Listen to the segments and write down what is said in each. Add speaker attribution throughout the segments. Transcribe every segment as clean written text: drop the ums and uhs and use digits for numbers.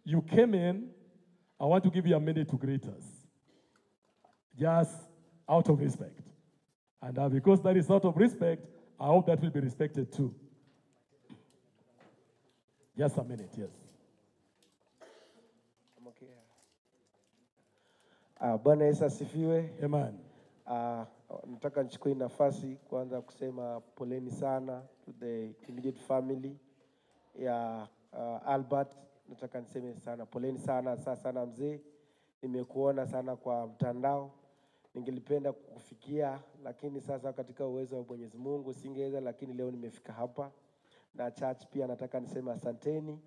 Speaker 1: you came in. I want to give you a minute to greet us, just out of respect. And because that is out of respect, I hope that will be respected too. Just a minute, yes.
Speaker 2: I'm okay. Bwana Yesu asifiwe.
Speaker 1: Amen.
Speaker 2: Nataka nichukue nafasi kwanza kusema poleni sana to the immediate family ya Albert. Nataka niseme sana poleni sana mzee. Nimekuona sana kwa mtandao. Ningelipenda kukufikia, lakini sasa katika uwezo wa Mwenyezi Mungu singeweza, lakini leo nimefika hapa. Na church pia nataka niseme asanteni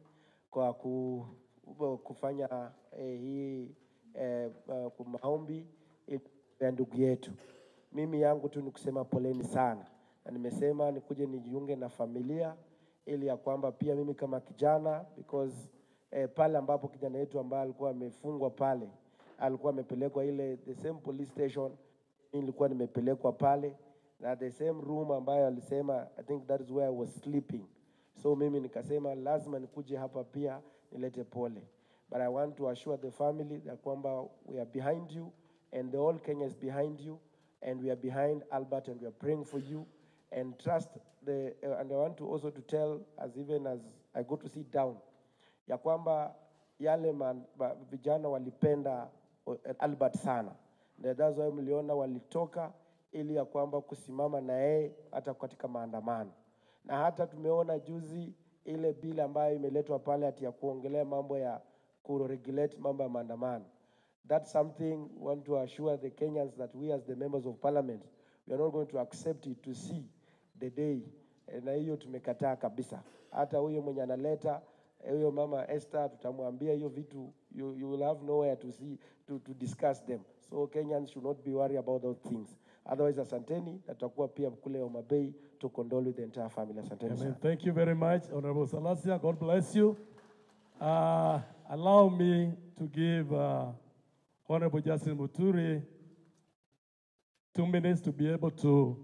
Speaker 2: kwa kufanya hii maombi ya ndugu yetu. Mimi yangu tu ni kusema poleni sana. Na nimesema nikuje nijiunge na familia ili ya kwamba pia mimi kama kijana, because pale ambapo kijana yetu ambaye alikuwa amefungwa pale, alikuwa amepelekwa ile the same police station, nilikuwa nimepelekwa pale, na the same room ambayo alisema, I think that is where I was sleeping. So mimi nikasema lazima nikuje hapa pia nilete pole. But I want to assure the family that kwamba we are behind you, and the whole Kenya is behind you, and we are behind Albert, and we are praying for you, and trust the and I want to also to tell, as even as I go to sit down, ya kwamba yale vijana walipenda Albert sana. That's why mliona walitoka ili ya kwamba kusimama na yeye hata katika maandamano. Na hata tumeona juzi ile bill ambayo imeletwa pale ati ya kuongelea mambo ya kuregulate mambo ya maandamano. That's something we want to assure the Kenyans that we as the members of parliament, we are not going to accept it to see the day. Na hiyo tumekataa kabisa. Hata huyo mwenye analeta huyo mama Esther, tutamwambia hiyo vitu, you will have nowhere to see to discuss them. So Kenyans should not be worried about those things. Otherwise, asanteni, tutakuwa pia kule Homa Bay to condole with the entire family. Asanteni.
Speaker 1: Amen. Thank you very much, Honorable Salasia. God bless you. Allow me to give Honorable Justin Muturi 2 minutes to be able to